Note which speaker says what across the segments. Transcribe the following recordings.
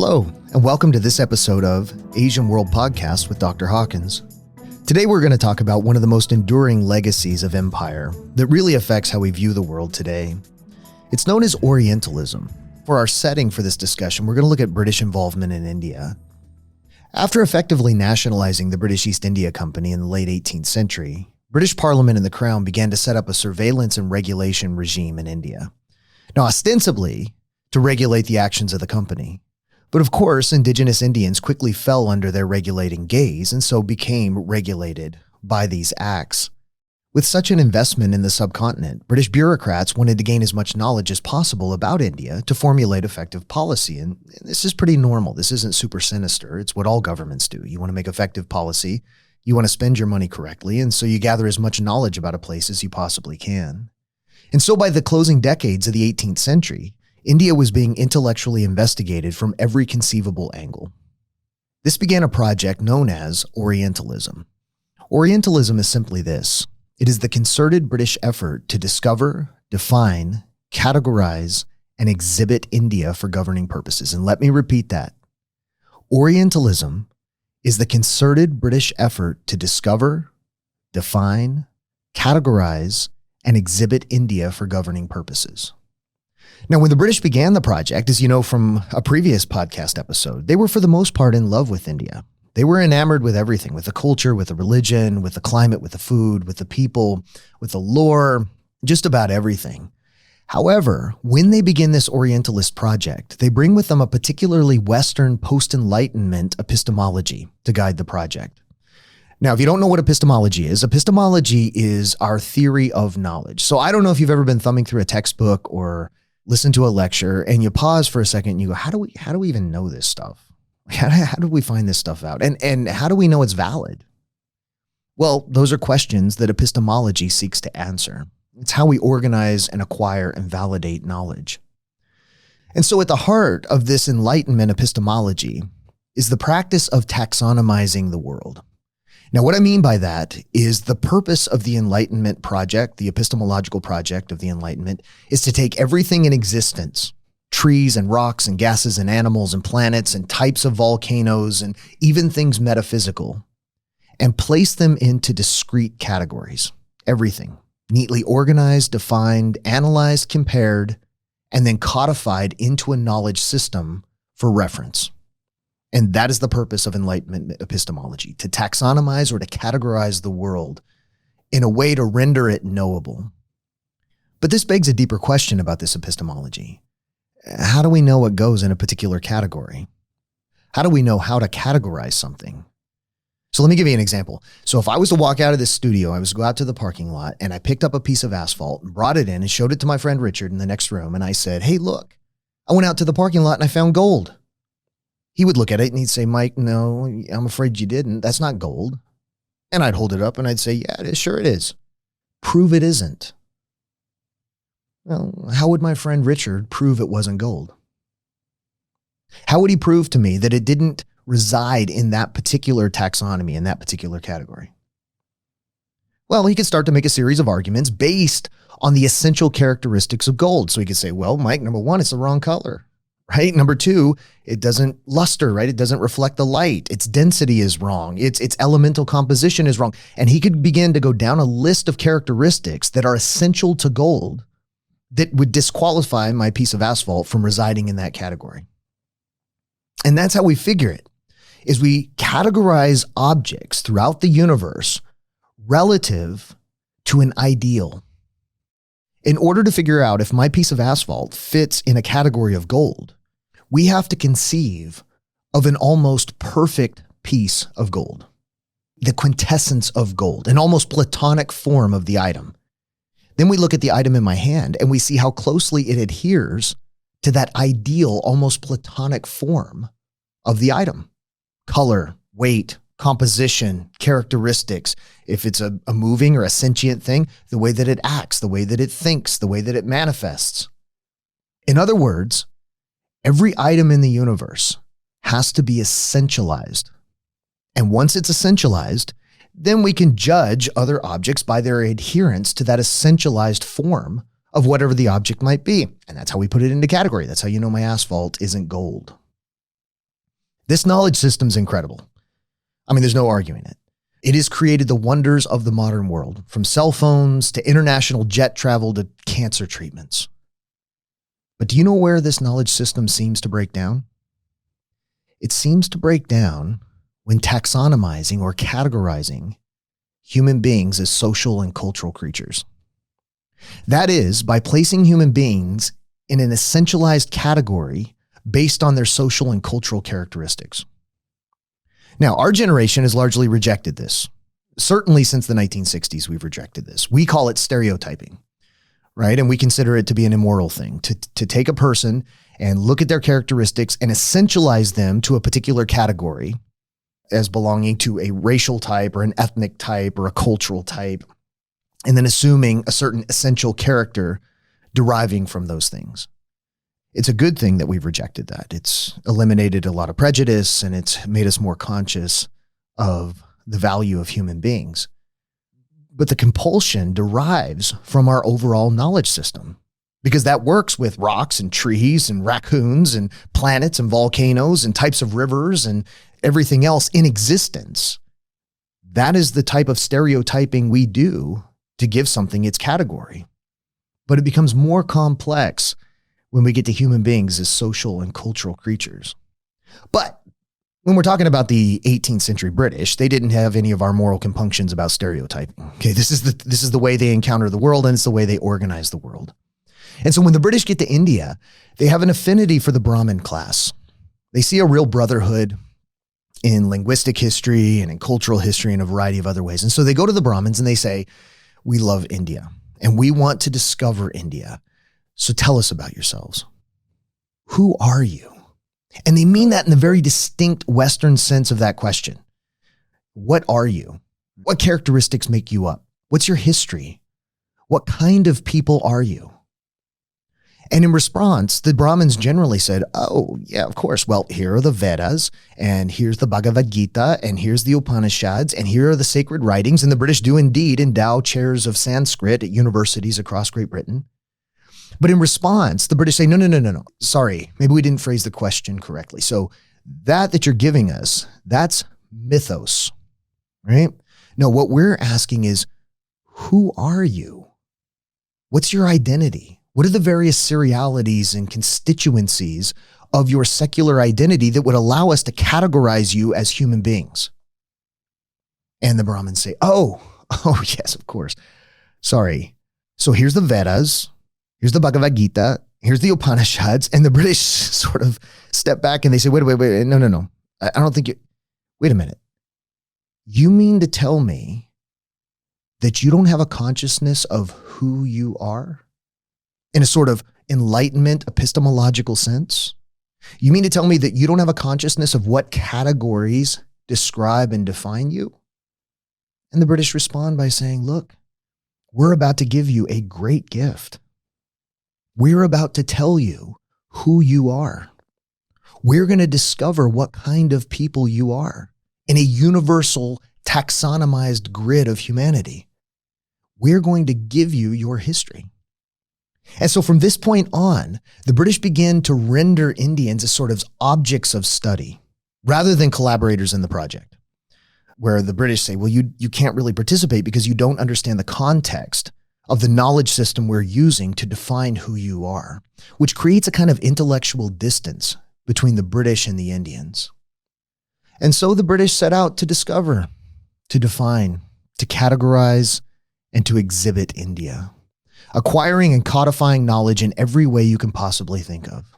Speaker 1: Hello, and welcome to this episode of Asian World Podcast with Dr. Hawkins. Today we're going to talk about one of the most enduring legacies of empire that really affects how we view the world today. It's known as Orientalism. For our setting for this discussion, we're going to look at British involvement in India. After effectively nationalizing the British East India Company in the late 18th century, British Parliament and the Crown began to set up a surveillance and regulation regime in India. Now, ostensibly, to regulate the actions of the company. But of course, indigenous Indians quickly fell under their regulating gaze and so became regulated by these acts. With such an investment in the subcontinent, British bureaucrats wanted to gain as much knowledge as possible about India to formulate effective policy. And this is pretty normal. This isn't super sinister. It's what all governments do. You want to make effective policy. You want to spend your money correctly. And so you gather as much knowledge about a place as you possibly can. And so by the closing decades of the 18th century, India was being intellectually investigated from every conceivable angle. This began a project known as Orientalism. Orientalism is simply this. It is the concerted British effort to discover, define, categorize, and exhibit India for governing purposes. And let me repeat that. Orientalism is the concerted British effort to discover, define, categorize, and exhibit India for governing purposes. Now, when the British began the project, as you know from a previous podcast episode, they were for the most part in love with India. They were enamored with everything, with the culture, with the religion, with the climate, with the food, with the people, with the lore, just about everything. However, when they begin this Orientalist project, they bring with them a particularly Western post-Enlightenment epistemology to guide the project. Now, if you don't know what epistemology is our theory of knowledge. So I don't know if you've ever been thumbing through a textbook or listen to a lecture and you pause for a second and you go, how do we even know this stuff? How do we find this stuff out? And how do we know it's valid? Well, those are questions that epistemology seeks to answer. It's how we organize and acquire and validate knowledge. And so at the heart of this Enlightenment epistemology is the practice of taxonomizing the world. Now, what I mean by that is the purpose of the Enlightenment project, the epistemological project of the Enlightenment, is to take everything in existence, trees and rocks and gases and animals and planets and types of volcanoes and even things metaphysical, and place them into discrete categories. Everything, neatly organized, defined, analyzed, compared, and then codified into a knowledge system for reference. And that is the purpose of Enlightenment epistemology, to taxonomize or to categorize the world in a way to render it knowable. But this begs a deeper question about this epistemology. How do we know what goes in a particular category? How do we know how to categorize something? So let me give you an example. So if I was to walk out of this studio, I was to go out to the parking lot and I picked up a piece of asphalt and brought it in and showed it to my friend Richard in the next room. And I said, hey, look, I went out to the parking lot and I found gold. He would look at it and he'd say, Mike, no, I'm afraid you didn't. That's not gold. And I'd hold it up and I'd say, yeah, it is. Sure it is. Prove it isn't. Well, how would my friend Richard prove it wasn't gold? How would he prove to me that it didn't reside in that particular taxonomy, in that particular category? Well, he could start to make a series of arguments based on the essential characteristics of gold. So he could say, well, Mike, number one, it's the wrong color. Right? Number two, it doesn't luster, right? It doesn't reflect the light. Its density is wrong. Its elemental composition is wrong. And he could begin to go down a list of characteristics that are essential to gold that would disqualify my piece of asphalt from residing in that category. And that's how we figure it, is we categorize objects throughout the universe relative to an ideal. In order to figure out if my piece of asphalt fits in a category of gold, we have to conceive of an almost perfect piece of gold, the quintessence of gold, an almost platonic form of the item. Then we look at the item in my hand and we see how closely it adheres to that ideal, almost platonic form of the item. Color, weight, composition, characteristics. If it's a moving or a sentient thing, the way that it acts, the way that it thinks, the way that it manifests. In other words, every item in the universe has to be essentialized. And once it's essentialized, then we can judge other objects by their adherence to that essentialized form of whatever the object might be. And that's how we put it into category. That's how you know my asphalt isn't gold. This knowledge system's incredible. I mean, there's no arguing it. It has created the wonders of the modern world, from cell phones to international jet travel to cancer treatments. But do you know where this knowledge system seems to break down? It seems to break down when taxonomizing or categorizing human beings as social and cultural creatures. That is, by placing human beings in an essentialized category based on their social and cultural characteristics. Now, our generation has largely rejected this. Certainly since the 1960s, we've rejected this. We call it stereotyping, right? And we consider it to be an immoral thing, to take a person and look at their characteristics and essentialize them to a particular category as belonging to a racial type or an ethnic type or a cultural type, and then assuming a certain essential character deriving from those things. It's a good thing that we've rejected that. It's eliminated a lot of prejudice and it's made us more conscious of the value of human beings. But the compulsion derives from our overall knowledge system, because that works with rocks and trees and raccoons and planets and volcanoes and types of rivers and everything else in existence. That is the type of stereotyping we do to give something its category. But it becomes more complex when we get to human beings as social and cultural creatures. But when we're talking about the 18th century British, they didn't have any of our moral compunctions about stereotyping. Okay, this is the way they encounter the world, and it's the way they organize the world. And so when the British get to India, they have an affinity for the Brahmin class. They see a real brotherhood in linguistic history and in cultural history and a variety of other ways. And so they go to the Brahmins and they say, "We love India and we want to discover India. So tell us about yourselves. Who are you?" And they mean that in the very distinct Western sense of that question. What are you? What characteristics make you up? What's your history? What kind of people are you? And in response, the Brahmins generally said, "Oh, yeah, of course. Well, here are the Vedas, and here's the Bhagavad Gita, and here's the Upanishads, and here are the sacred writings." And the British do indeed endow chairs of Sanskrit at universities across Great Britain. But in response, the British say, no. Sorry, maybe we didn't phrase the question correctly. So that you're giving us, that's mythos, right? No, what we're asking is, who are you? What's your identity? What are the various serialities and constituencies of your secular identity that would allow us to categorize you as human beings? And the Brahmins say, oh, yes, of course. Sorry. So here's the Vedas. Here's the Bhagavad Gita. Here's the Upanishads. And the British sort of step back and they say, wait. No. I don't think wait a minute. You mean to tell me that you don't have a consciousness of who you are in a sort of enlightenment epistemological sense? You mean to tell me that you don't have a consciousness of what categories describe and define you? And the British respond by saying, look, we're about to give you a great gift. We're about to tell you who you are. We're going to discover what kind of people you are in a universal taxonomized grid of humanity. We're going to give you your history. And so from this point on, the British began to render Indians as sort of objects of study rather than collaborators in the project, where the British say, well, you can't really participate because you don't understand the context of the knowledge system we're using to define who you are, which creates a kind of intellectual distance between the British and the Indians. And so the British set out to discover, to define, to categorize, and to exhibit India, acquiring and codifying knowledge in every way you can possibly think of.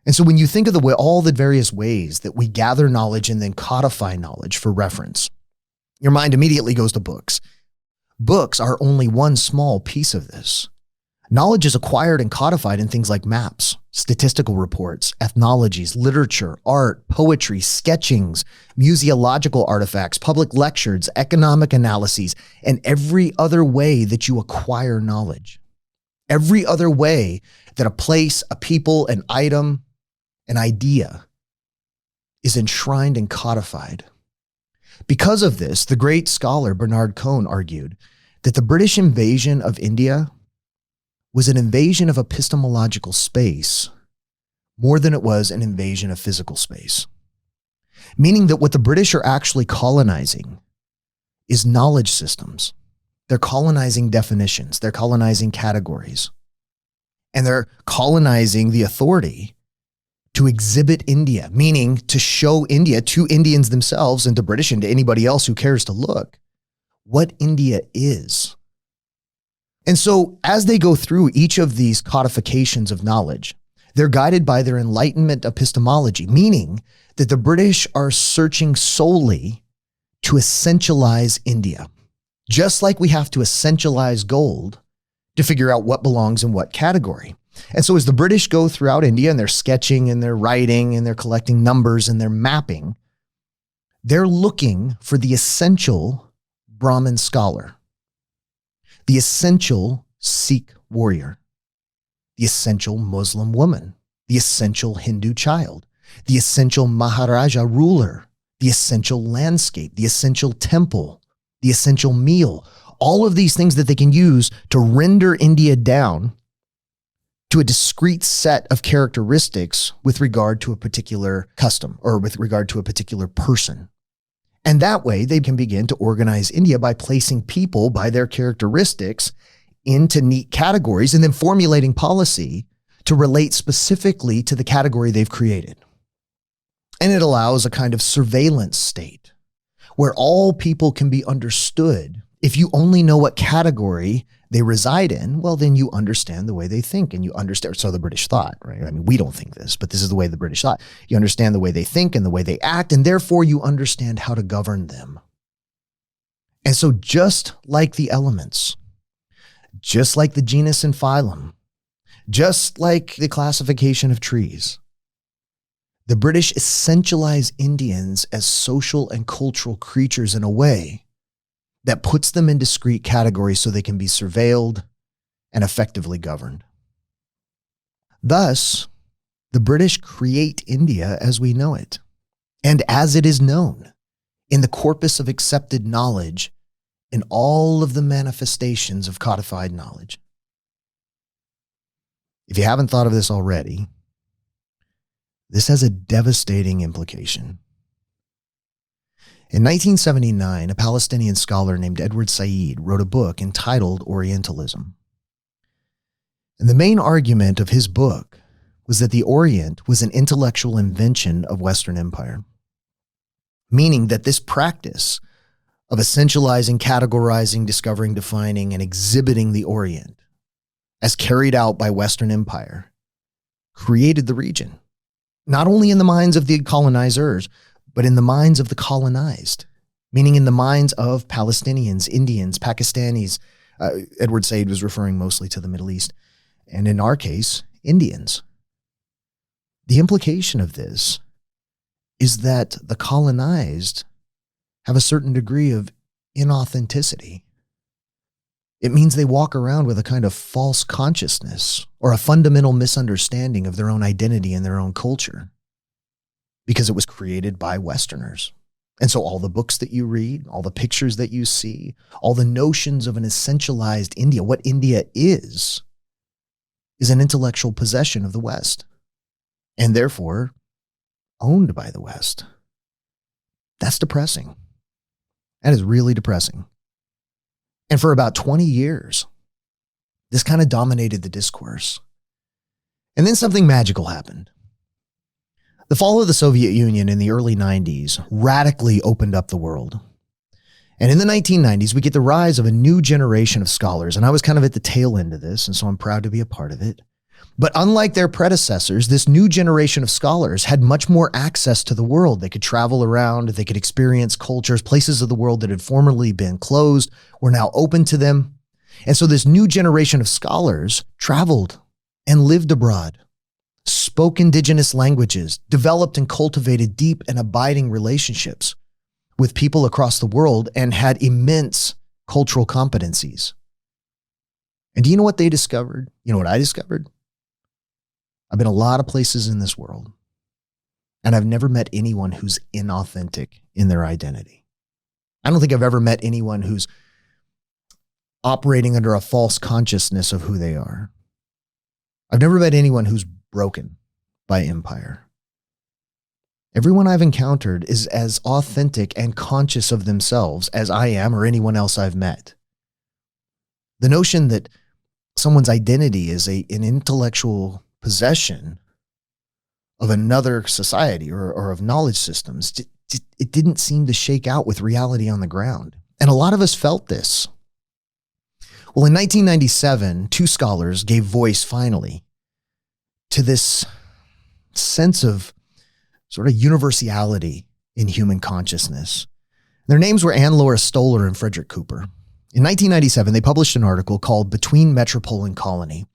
Speaker 1: And so when you think of all the various ways that we gather knowledge and then codify knowledge for reference, your mind immediately goes to books. Books are only one small piece of this. Knowledge is acquired and codified in things like maps, statistical reports, ethnologies, literature, art, poetry, sketchings, museological artifacts, public lectures, economic analyses, and every other way that you acquire knowledge. Every other way that a place, a people, an item, an idea is enshrined and codified. Because of this, the great scholar Bernard Cohn argued that the British invasion of India was an invasion of epistemological space more than it was an invasion of physical space. meaning that what the British are actually colonizing is knowledge systems. They're colonizing definitions. They're colonizing categories. And they're colonizing the authority to exhibit India, meaning to show India to Indians themselves and to British and to anybody else who cares to look what India is. And so as they go through each of these codifications of knowledge, they're guided by their Enlightenment epistemology, meaning that the British are searching solely to essentialize India, just like we have to essentialize gold to figure out what belongs in what category. And so as the British go throughout India and they're sketching and they're writing and they're collecting numbers and they're mapping, they're looking for the essential Brahmin scholar, the essential Sikh warrior, the essential Muslim woman, the essential Hindu child, the essential Maharaja ruler, the essential landscape, the essential temple, the essential meal, all of these things that they can use to render India down to a discrete set of characteristics with regard to a particular custom or with regard to a particular person. And that way they can begin to organize India by placing people by their characteristics into neat categories and then formulating policy to relate specifically to the category they've created. And it allows a kind of surveillance state where all people can be understood. If you only know what category they reside in, well, then you understand the way they think and you understand. So the British thought, right? I mean, we don't think this, but this is the way the British thought. You understand the way they think and the way they act, and therefore you understand how to govern them. And so just like the elements, just like the genus and phylum, just like the classification of trees, the British essentialize Indians as social and cultural creatures in a way that puts them in discrete categories so they can be surveilled and effectively governed. Thus, the British create India as we know it, and as it is known in the corpus of accepted knowledge in all of the manifestations of codified knowledge. If you haven't thought of this already, this has a devastating implication. In 1979, a Palestinian scholar named Edward Said wrote a book entitled Orientalism. And the main argument of his book was that the Orient was an intellectual invention of Western Empire, meaning that this practice of essentializing, categorizing, discovering, defining, and exhibiting the Orient as carried out by Western Empire created the region, not only in the minds of the colonizers, but in the minds of the colonized, meaning in the minds of Palestinians, Indians, Pakistanis. Edward Said was referring mostly to the Middle East, and in our case, Indians. The implication of this is that the colonized have a certain degree of inauthenticity. It means they walk around with a kind of false consciousness or a fundamental misunderstanding of their own identity and their own culture because it was created by Westerners. And so all the books that you read, all the pictures that you see, all the notions of an essentialized India, what India is an intellectual possession of the West and therefore owned by the West. That's depressing. That is really depressing. And for about 20 years, this kind of dominated the discourse. And then something magical happened. The fall of the Soviet Union in the early 90s radically opened up the world. And in the 1990s, we get the rise of a new generation of scholars. And I was kind of at the tail end of this, and so I'm proud to be a part of it. But unlike their predecessors, this new generation of scholars had much more access to the world. They could travel around, they could experience cultures, places of the world that had formerly been closed were now open to them. And so this new generation of scholars traveled and lived abroad, spoke indigenous languages, developed and cultivated deep and abiding relationships with people across the world, and had immense cultural competencies. And do you know what they discovered? You know what I discovered? I've been a lot of places in this world, and I've never met anyone who's inauthentic in their identity. I don't think I've ever met anyone who's operating under a false consciousness of who they are. I've never met anyone who's broken by empire. Everyone I've encountered is as authentic and conscious of themselves as I am or anyone else I've met. The notion that someone's identity is an intellectual possession of another society or of knowledge systems, it didn't seem to shake out with reality on the ground. And a lot of us felt this. Well, in 1997, two scholars gave voice finally to this sense of sort of universality in human consciousness. Their names were Anne Laura Stoller and Frederick Cooper. In 1997, they published an article called Between Metropole and Colony.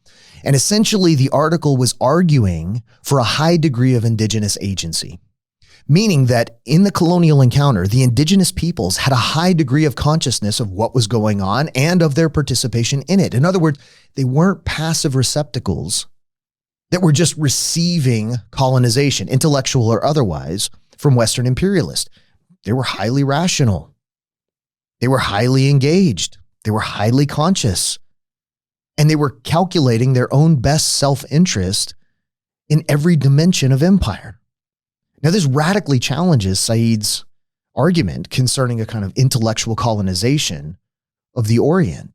Speaker 1: And essentially, the article was arguing for a high degree of indigenous agency, meaning that in the colonial encounter, the indigenous peoples had a high degree of consciousness of what was going on and of their participation in it. In other words, they weren't passive receptacles that were just receiving colonization, intellectual or otherwise, from Western imperialists. They were highly rational. They were highly engaged. They were highly conscious. And they were calculating their own best self-interest in every dimension of empire. Now, this radically challenges Said's argument concerning a kind of intellectual colonization of the Orient.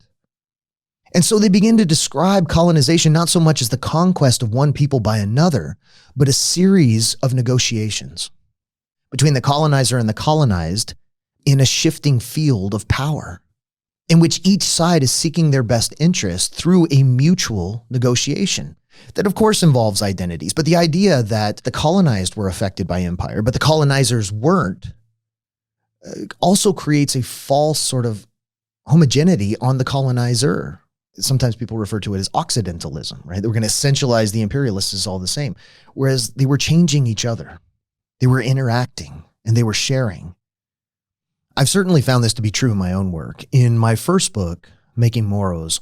Speaker 1: And so they begin to describe colonization not so much as the conquest of one people by another, but a series of negotiations between the colonizer and the colonized in a shifting field of power, in which each side is seeking their best interest through a mutual negotiation that, of course, involves identities. But the idea that the colonized were affected by empire, but the colonizers weren't, also creates a false sort of homogeneity on the colonizer. Sometimes people refer to it as Occidentalism, right? They were going to essentialize the imperialists as all the same, whereas they were changing each other. They were interacting and they were sharing. I've certainly found this to be true in my own work. In my first book, Making Moros,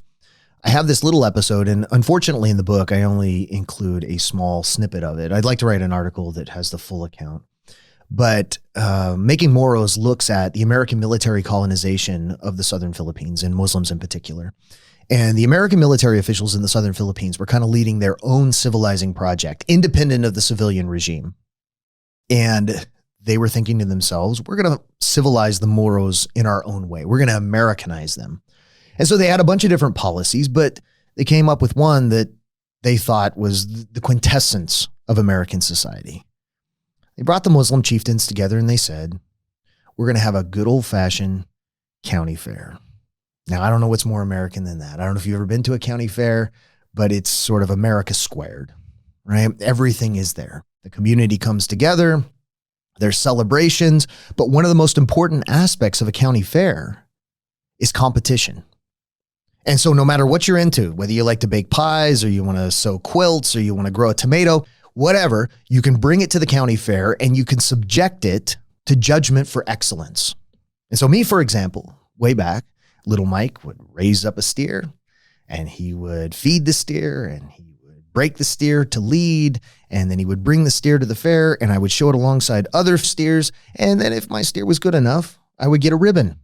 Speaker 1: I have this little episode, and unfortunately in the book, I only include a small snippet of it. I'd like to write an article that has the full account. But Making Moros looks at the American military colonization of the Southern Philippines, and Muslims in particular. And the American military officials in the Southern Philippines were kind of leading their own civilizing project, independent of the civilian regime. And they were thinking to themselves, we're going to civilize the Moros in our own way. We're going to Americanize them. And so they had a bunch of different policies, but they came up with one that they thought was the quintessence of American society. They brought the Muslim chieftains together and they said, we're going to have a good old-fashioned county fair. Now, I don't know what's more American than that. I don't know if you've ever been to a county fair, but it's sort of America squared, right? Everything is there. The community comes together. There's celebrations, but one of the most important aspects of a county fair is competition. And so no matter what you're into, whether you like to bake pies or you want to sew quilts or you want to grow a tomato, whatever, you can bring it to the county fair and you can subject it to judgment for excellence. And so me, for example, way back, little Mike would raise up a steer and he would feed the steer and he would break the steer to lead. And then he would bring the steer to the fair and I would show it alongside other steers. And then if my steer was good enough, I would get a ribbon.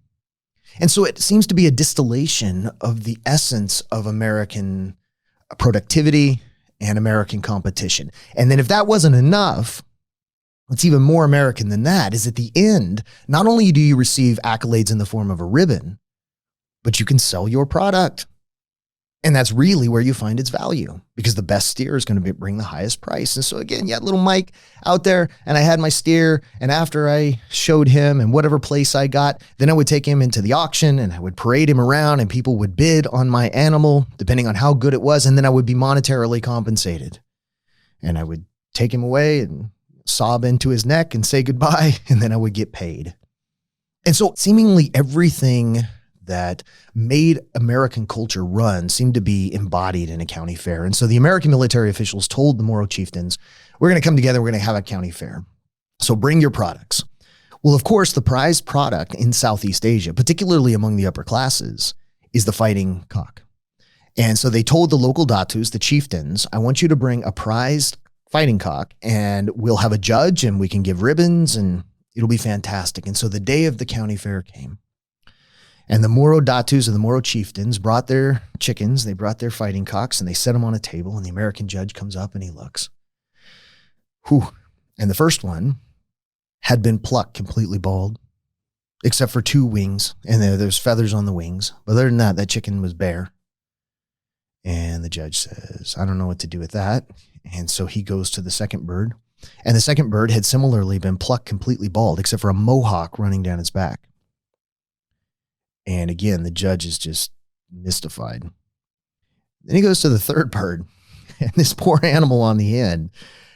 Speaker 1: And so it seems to be a distillation of the essence of American productivity and American competition. And then if that wasn't enough, what's even more American than that is at the end, not only do you receive accolades in the form of a ribbon, but you can sell your product. And that's really where you find its value because the best steer is going to bring the highest price. And so again, you had little Mike out there and I had my steer. And after I showed him and whatever place I got, then I would take him into the auction and I would parade him around and people would bid on my animal depending on how good it was. And then I would be monetarily compensated and I would take him away and sob into his neck and say goodbye. And then I would get paid. And so seemingly everything that made American culture run seemed to be embodied in a county fair. And so the American military officials told the Moro chieftains, we're going to come together, we're going to have a county fair. So bring your products. Well, of course, the prized product in Southeast Asia, particularly among the upper classes, is the fighting cock. And so they told the local datus, the chieftains, I want you to bring a prized fighting cock and we'll have a judge and we can give ribbons and it'll be fantastic. And so the day of the county fair came. And the Moro datus and the Moro chieftains brought their chickens, they brought their fighting cocks, and they set them on a table, and the American judge comes up and he looks. Whew. And the first one had been plucked completely bald, except for 2 wings, and there's feathers on the wings. But other than that, that chicken was bare. And the judge says, I don't know what to do with that. And so he goes to the second bird. And the second bird had similarly been plucked completely bald, except for a mohawk running down its back. And again, the judge is just mystified. Then he goes to the third bird. And this poor animal on the end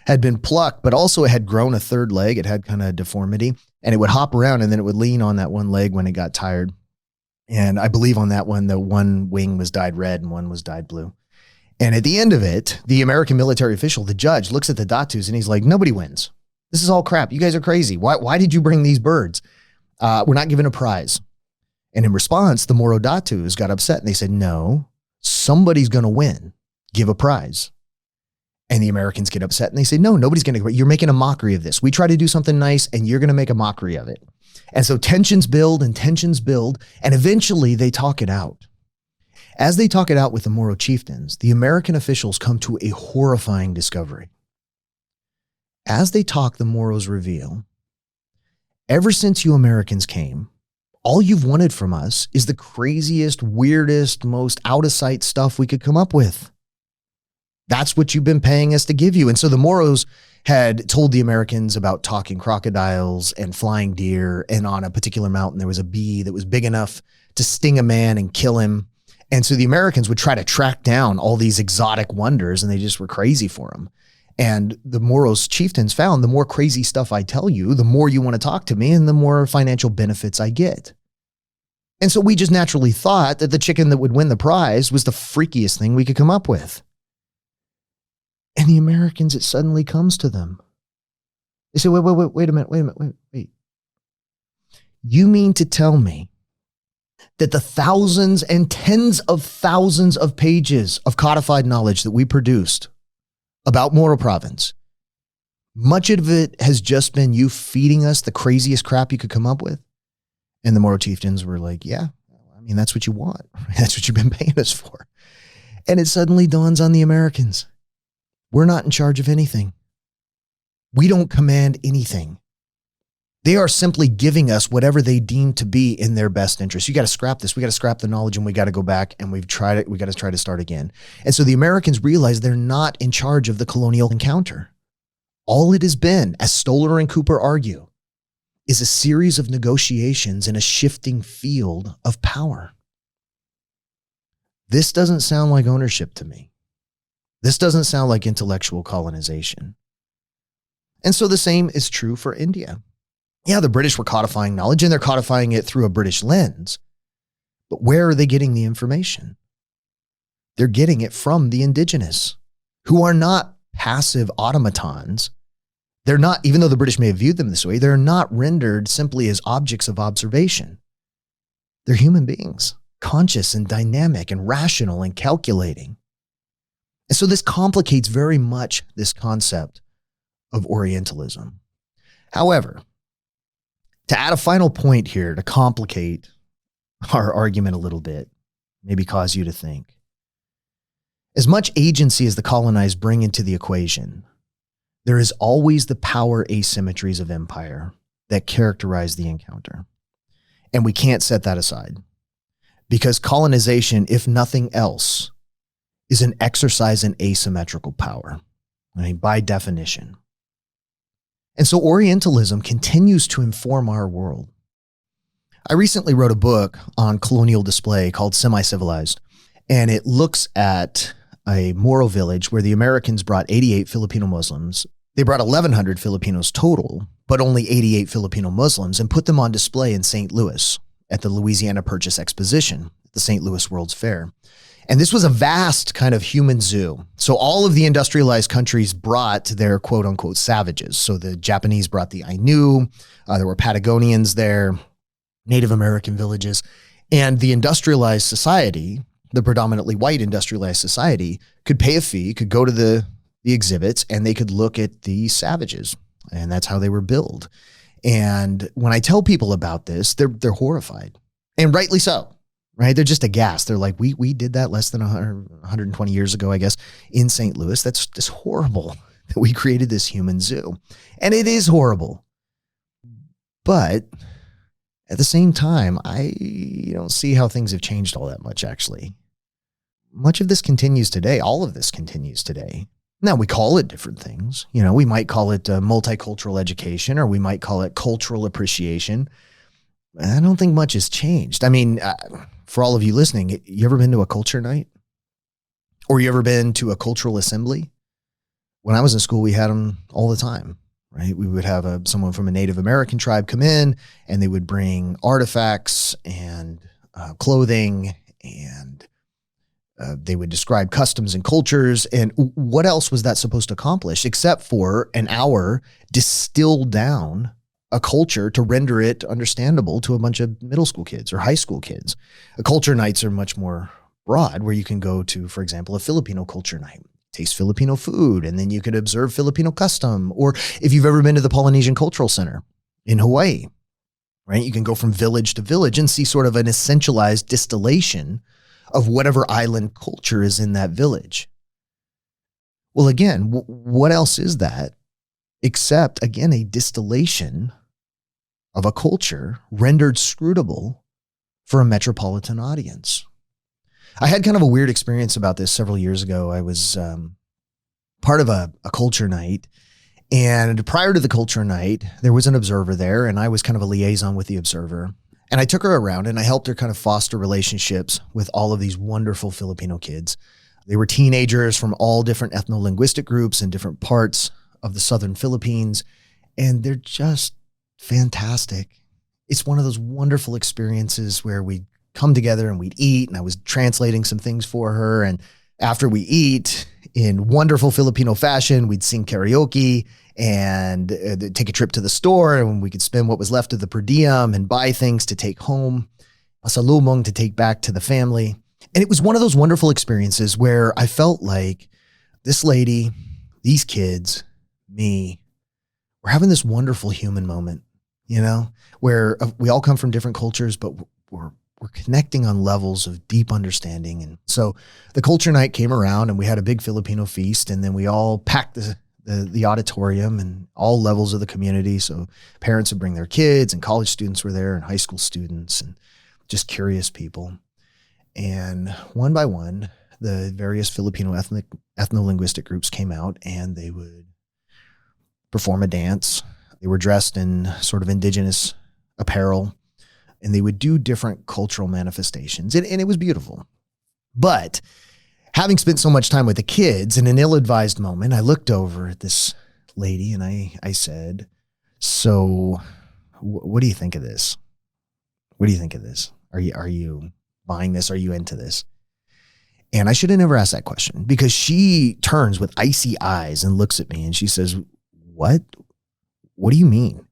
Speaker 1: had been plucked, but also it had grown a third leg. It had kind of a deformity. And it would hop around and then it would lean on that one leg when it got tired. And I believe on that one, the one wing was dyed red and one was dyed blue. And at the end of it, the American military official, the judge, looks at the Datus and he's like, nobody wins. This is all crap. You guys are crazy. Why did you bring these birds? We're not given a prize. And in response, the Moro Datus got upset and they said, no, somebody's going to win. Give a prize. And the Americans get upset and they say, no, nobody's going to. You're making a mockery of this. We try to do something nice and you're going to make a mockery of it. And so tensions build and tensions build. And eventually they talk it out. As they talk it out with the Moro chieftains, the American officials come to a horrifying discovery. As they talk, the Moros reveal, ever since you Americans came, all you've wanted from us is the craziest, weirdest, most out of sight stuff we could come up with. That's what you've been paying us to give you. And so the Moros had told the Americans about talking crocodiles and flying deer. And on a particular mountain, there was a bee that was big enough to sting a man and kill him. And so the Americans would try to track down all these exotic wonders and they just were crazy for them. And the Moros chieftains found the more crazy stuff I tell you, the more you want to talk to me and the more financial benefits I get. And so we just naturally thought that the chicken that would win the prize was the freakiest thing we could come up with. And the Americans, it suddenly comes to them. They say, wait a minute. You mean to tell me that the thousands and tens of thousands of pages of codified knowledge that we produced about Moro Province, much of it has just been you feeding us the craziest crap you could come up with? And the Moro chieftains were like, yeah, I mean, that's what you want. That's what you've been paying us for. And it suddenly dawns on the Americans. We're not in charge of anything. We don't command anything. They are simply giving us whatever they deem to be in their best interest. You got to scrap this. We got to scrap the knowledge and we got to go back and we've tried it. We got to try to start again. And so the Americans realize they're not in charge of the colonial encounter. All it has been, as Stoller and Cooper argue, is a series of negotiations in a shifting field of power. This doesn't sound like ownership to me. This doesn't sound like intellectual colonization. And so the same is true for India. Yeah, the British were codifying knowledge and they're codifying it through a British lens. But where are they getting the information? They're getting it from the indigenous, who are not passive automatons. They're not, even though the British may have viewed them this way, they're not rendered simply as objects of observation. They're human beings, conscious and dynamic and rational and calculating. And so this complicates very much this concept of Orientalism. However, to add a final point here to complicate our argument a little bit, maybe cause you to think, as much agency as the colonized bring into the equation, there is always the power asymmetries of empire that characterize the encounter. And we can't set that aside because colonization, if nothing else, is an exercise in asymmetrical power. I mean, by definition. And so Orientalism continues to inform our world. I recently wrote a book on colonial display called Semi-Civilized, and it looks at a Moro village where the Americans brought 88 Filipino Muslims. They brought 1,100 Filipinos total, but only 88 Filipino Muslims, and put them on display in St. Louis at the Louisiana Purchase Exposition, the St. Louis World's Fair. And this was a vast kind of human zoo. So all of the industrialized countries brought their quote unquote savages. So the Japanese brought the Ainu, there were Patagonians there, Native American villages, and the industrialized society, the predominantly white industrialized society, could pay a fee, could go to the exhibits, and they could look at the savages. And that's how they were billed. And when I tell people about this, they're horrified, and rightly so. Right? They're just aghast. They're like, we did that less than 120 years ago, I guess, in St. Louis. That's just horrible that we created this human zoo. And it is horrible. But at the same time, I don't see how things have changed all that much, actually. Much of this continues today. All of this continues today. Now, we call it different things. We might call it multicultural education, or we might call it cultural appreciation. I don't think much has changed. I mean, for all of you listening, you ever been to a culture night? Or you ever been to a cultural assembly? When I was in school, we had them all the time, right? We would have someone from a Native American tribe come in, and they would bring artifacts and clothing, and they would describe customs and cultures. And what else was that supposed to accomplish except for an hour distilled down a culture to render it understandable to a bunch of middle school kids or high school kids? Culture nights are much more broad, where you can go to, for example, a Filipino culture night, taste Filipino food, and then you could observe Filipino custom. Or if you've ever been to the Polynesian Cultural Center in Hawaii, right? You can go from village to village and see sort of an essentialized distillation of whatever island culture is in that village. Well, again, what else is that except, again, a distillation of a culture rendered scrutable for a metropolitan audience? I had kind of a weird experience about this several years ago. I was part of a culture night, and prior to the culture night, there was an observer there, and I was kind of a liaison with the observer. And I took her around and I helped her kind of foster relationships with all of these wonderful Filipino kids. They were teenagers from all different ethno-linguistic groups in different parts of the southern Philippines, and they're just fantastic. It's one of those wonderful experiences where we'd come together and we'd eat, and I was translating some things for her. And after we eat, in wonderful Filipino fashion, we'd sing karaoke and take a trip to the store, and we could spend what was left of the per diem and buy things to take home, pasalubong to take back to the family. And it was one of those wonderful experiences where I felt like this lady, these kids, me, we're having this wonderful human moment, where we all come from different cultures, but we're connecting on levels of deep understanding. And so the culture night came around, and we had a big Filipino feast, and then we all packed the auditorium and all levels of the community. So parents would bring their kids, and college students were there, and high school students, and just curious people. And one by one, the various Filipino ethno-linguistic groups came out, and they would perform a dance. They were dressed in sort of indigenous apparel, and they would do different cultural manifestations. And it was beautiful. But having spent so much time with the kids, in an ill-advised moment, I looked over at this lady and I said, "So what do you think of this? What do you think of this? Are you buying this? Are you into this?" And I should have never asked that question, because she turns with icy eyes and looks at me and she says, "What? What do you mean?"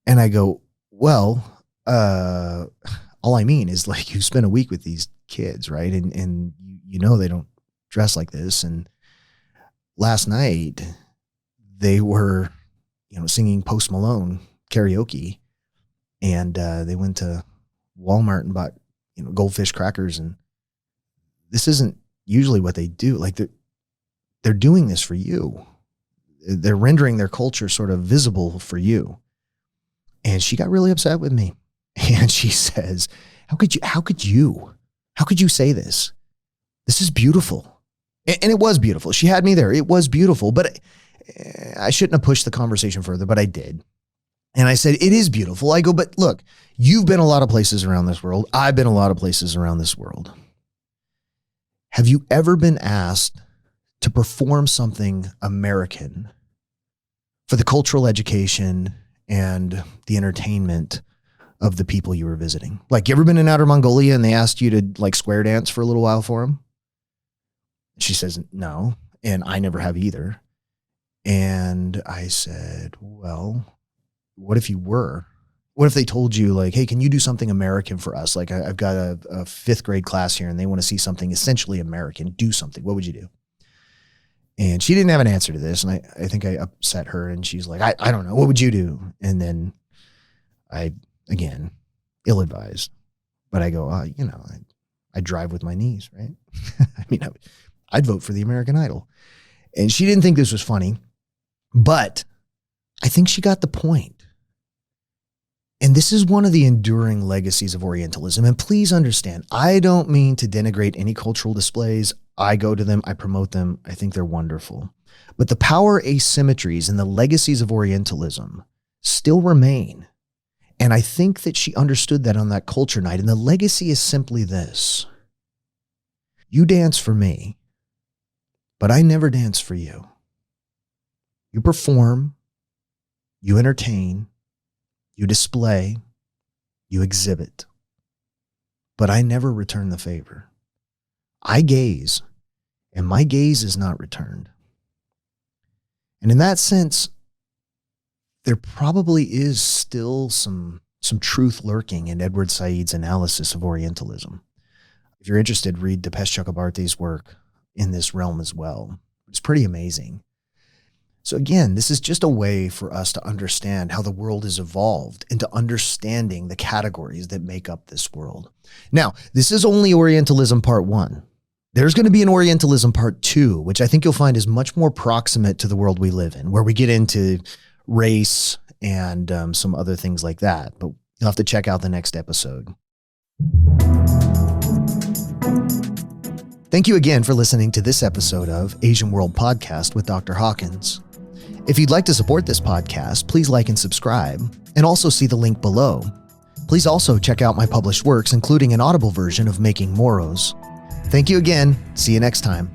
Speaker 1: And I go, "Well, all I mean is, like, you spent a week with these kids, right? And they don't dress like this. And last night they were, singing Post Malone karaoke, and they went to Walmart and bought, goldfish crackers. And this isn't usually what they do. Like, they're doing this for you. They're rendering their culture sort of visible for you." And she got really upset with me. And she says, how could you say this? This is beautiful. And it was beautiful. She had me there. It was beautiful, but I shouldn't have pushed the conversation further, but I did. And I said, "It is beautiful." I go, "But look, you've been a lot of places around this world. I've been a lot of places around this world. Have you ever been asked to perform something American for the cultural education and the entertainment of the people you were visiting? Like, you ever been in Outer Mongolia and they asked you to, like, square dance for a little while for them?" She says, "No." And I never have either. And I said, "Well, what if you were? What if they told you, like, hey, can you do something American for us? Like, I've got a fifth grade class here and they want to see something essentially American. Do something. What would you do?" And she didn't have an answer to this. And I think I upset her, and she's like, I don't know. What would you do? And then again, ill-advised, but I go, I drive with my knees, right? I mean, I'd vote for the American Idol. And she didn't think this was funny, but I think she got the point. And this is one of the enduring legacies of Orientalism. And please understand, I don't mean to denigrate any cultural displays. I go to them, I promote them, I think they're wonderful. But the power asymmetries and the legacies of Orientalism still remain. And I think that she understood that on that culture night. And the legacy is simply this. You dance for me, but I never dance for you. You perform, you entertain, you display, you exhibit, but I never return the favor. I gaze, and my gaze is not returned. And in that sense, there probably is still some truth lurking in Edward Said's analysis of Orientalism. If you're interested, read Dipesh Chakrabarty's work in this realm as well. It's pretty amazing. So again, this is just a way for us to understand how the world has evolved into understanding the categories that make up this world. Now, this is only Orientalism Part 1. There's going to be an Orientalism Part 2, which I think you'll find is much more proximate to the world we live in, where we get into race and some other things like that. But you'll have to check out the next episode. Thank you again for listening to this episode of Asian World Podcast with Dr. Hawkins. If you'd like to support this podcast, please like and subscribe, and also see the link below. Please also check out my published works, including an audible version of Making Moros. Thank you again. See you next time.